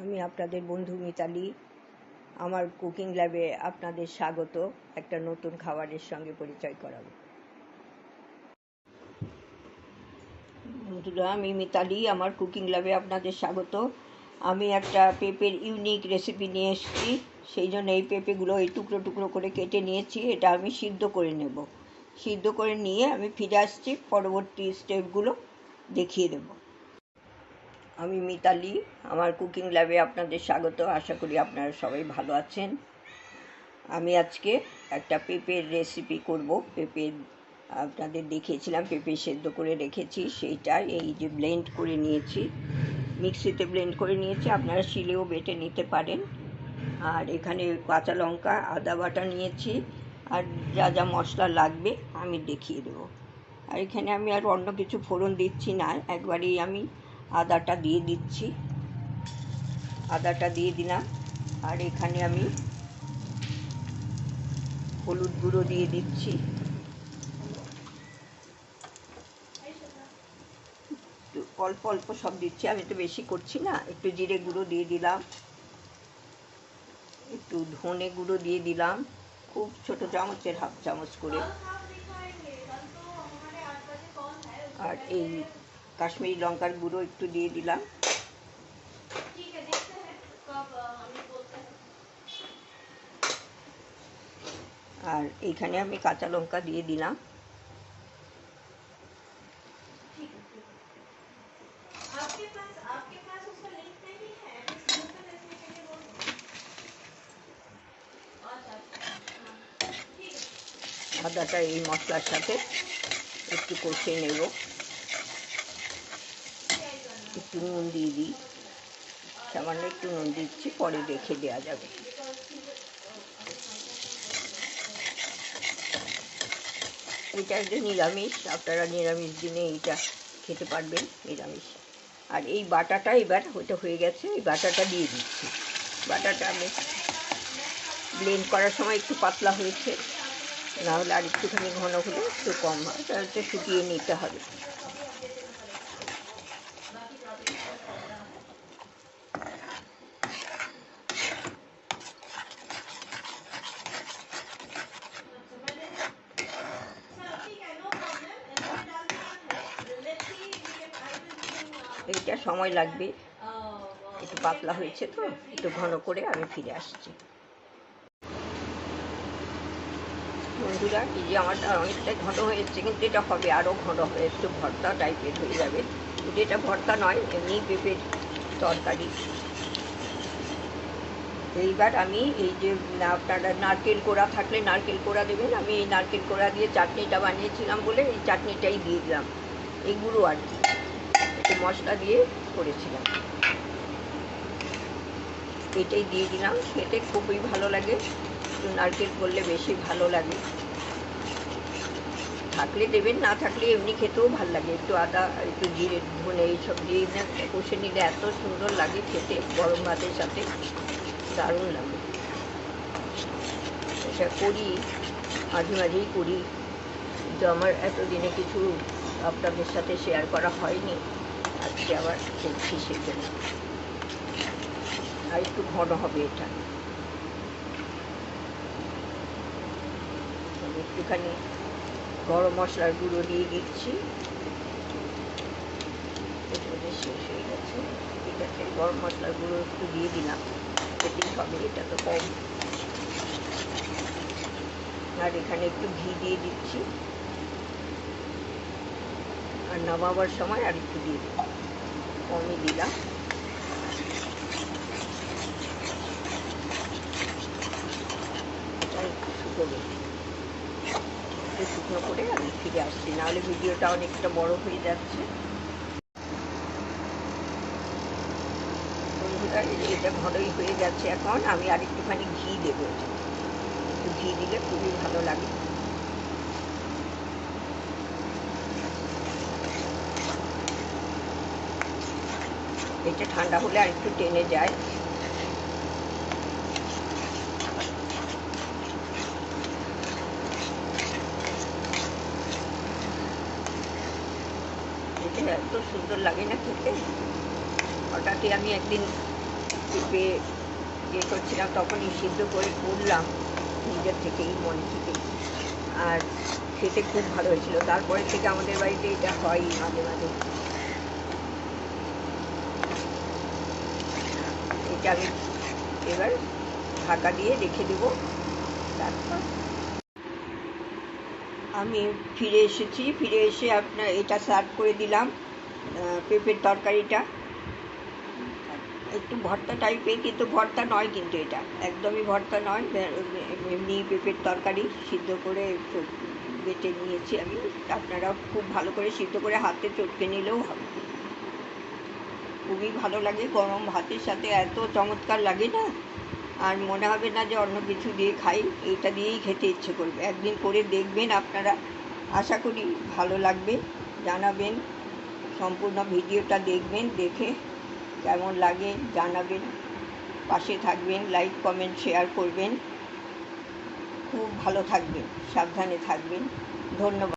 আমি আপনাদের বন্ধু মিতালি। আমার কুকিং ল্যাবে আপনাদের স্বাগত। একটা নতুন খাবারের সঙ্গে পরিচয় করাবো। বন্ধুরা, আমি মিতালি, আমার কুকিং ল্যাবে আপনাদের স্বাগত। আমি একটা পেঁপের ইউনিক রেসিপি নিয়ে এসেছি। সেই জন্য এই পেঁপেগুলো এই টুকরো টুকরো করে কেটে নিয়েছি। এটা আমি সিদ্ধ করে নেব। সিদ্ধ করে নিয়ে আমি ফিরে আসছি, পরবর্তী স্টেপগুলো দেখিয়ে দেব। আমি মিতালি, আমার কুকিং ল্যাবে আপনাদের স্বাগত। আশা করি আপনারা সবাই ভালো আছেন। আমি আজকে একটা পেঁপের রেসিপি করব। পেঁপে আপনাদের দেখিয়েছিলাম, পেঁপে সেদ্ধ করে রেখেছি, সেইটা এই যে ব্লেন্ড করে নিয়েছি, মিক্সিতে ব্লেন্ড করে নিয়েছি, আপনারা শিলেও বেটে নিতে পারেন। আর এখানে কাঁচা লঙ্কা, আদা বাটা নিয়েছি, আর যা যা মশলা লাগবে আমি দেখিয়ে দেবো। আর এখানে আমি আর অন্য কিছু ফোড়ন দিচ্ছি না, একবারেই আমি আদাটা দিয়ে দিচ্ছি। আদাটা দিয়ে দিলাম। আর এখানে আমি হলুদ গুঁড়ো দিয়ে দিচ্ছি, অল্প অল্প সব দিচ্ছি, আমি তো বেশি করছি না। একটু জিরে গুঁড়ো দিয়ে দিলাম, একটু ধনে গুঁড়ো দিয়ে দিলাম, খুব ছোট চামচের হাফ চামচ করে। আর এই কাশ্মীরি লঙ্কার গুঁড়ো একটু দিয়ে দিলাম। আর এইখানে আমি কাঁচা লঙ্কা দিয়ে দিলাম। আদাটা এই মশলার সাথে একটু কষিয়ে নেব। একটু নুন দিয়ে দিই, সামান্য একটু নুন দিচ্ছি, পরে দেখে দেওয়া যাবে। এটা একটা নিরামিষ, আপনারা নিরামিষ দিনে এইটা খেতে পারবেন, নিরামিষ। আর এই বাটাটা এবার ওইটা হয়ে গেছে, এই বাটাটা দিয়ে দিচ্ছি। বাটাটা আমি ব্লেন্ড করার সময় একটু পাতলা হয়েছে, না হলে আর একটুখানি ঘন হলে একটু কম হয়, তাহলে শুকিয়ে নিতে হবে। এইটা সময় লাগবে, একটু পাতলা হয়েছে তো, একটু ঘন করে আমি ফিরে আসছি। বন্ধুরা, এই যে আমারটা অনেকটাই ঘন হয়েছে, কিন্তু এটা হবে আরও ঘন হয়ে একটু ভর্তা টাইপের হয়ে যাবে। কিন্তু এটা ভর্তা নয়, এমনি পেঁপের তরকারি। এইবার আমি এই যে আপনারা নারকেল কোড়া থাকলে নারকেল কোড়া দেবেন। আমি এই নারকেল কোড়া দিয়ে চাটনিটা বানিয়েছিলাম বলে এই চাটনিটাই দিয়ে দিলাম। এগুলো আর কি একটু মশলা দিয়ে করেছিলাম, এটাই দিয়ে দিলাম। খেতে খুবই ভালো লাগে, একটু নারকেল করলে বেশি ভালো লাগে। থাকলে দেবেন, না থাকলে এমনি খেতেও ভালো লাগে। একটু আদা, একটু জিরে, ধনে এইসব দিয়ে কষে নিলে এত সুন্দর লাগে খেতে, গরম ভাতের সাথে দারুণ লাগে। এটা করি, মাঝে মাঝেই করি, কিন্তু আমার এতদিনে কিছু আপনাদের সাথে শেয়ার করা হয়নি, আজকে আবার করছি সেই জন্য। আর একটু ঘন হবে এটা। একটুখানি গরম মশলার গুঁড়ো দিয়ে দিচ্ছি। শেষ হয়ে গেছে, ঠিক আছে, গরম মশলার গুঁড়ো একটু দিয়ে দিলাম, খেতেই হবে, এটা তো কম। আর এখানে একটু ঘি দিয়ে দিচ্ছি, আর নামাবার সময় আর একটু দিয়ে দিলাম, কমই দিলাম। এটা একটু শুকোবে, একটু শুকনো করে আমি ফিরে আসছি, নাহলে ভিডিওটা অনেকটা বড় হয়ে যাচ্ছে। বন্ধুরা, এটা ঘনই হয়ে যাচ্ছে, এখন আমি আর একটুখানি ঘি দেবো। একটু ঘি দিলে খুবই ভালো লাগে। এটা ঠান্ডা হলে আর একটু টেনে যায়। এটা এত সুন্দর লাগে না খেতে। হঠাৎই আমি একদিন পেঁপে ইয়ে করছিলাম তখনই সিদ্ধ করে করলাম নিজের থেকেই, মন থেকেই। আর খেতে খুব ভালো হয়েছিল। তারপরে থেকে আমাদের বাড়িতে এটা হয়ই মাঝে মাঝে। এটা আমি এবার ঢাকা দিয়ে রেখে দেবো। তারপর আমি ফিরে এসেছি, ফিরে এসে আপনার এটা সার্ভ করে দিলাম। পেঁপের তরকারিটা একটু ভর্তা টাইপের, কিন্তু ভর্তা নয়, কিন্তু এটা একদমই ভর্তা নয়, এমনি পেঁপের তরকারি সিদ্ধ করে বেটে নিয়েছি আমি। আপনারা খুব ভালো করে সিদ্ধ করে হাতে চটকে নিলেও হবে। খুবই ভালো লাগে, গরম ভাতের সাথে এত চমৎকার লাগে না, আর মনে হবে না যে অন্য কিছু দিয়ে খাই, এইটা দিয়েই খেতে ইচ্ছে করবে। একদিন করে দেখবেন আপনারা, আশা করি ভালো লাগবে। জানাবেন, সম্পূর্ণ ভিডিওটা দেখবেন, দেখে কেমন লাগে জানাবেন, পাশে থাকবেন, লাইক কমেন্ট শেয়ার করবেন। খুব ভালো থাকবেন, সাবধানে থাকবেন। ধন্যবাদ।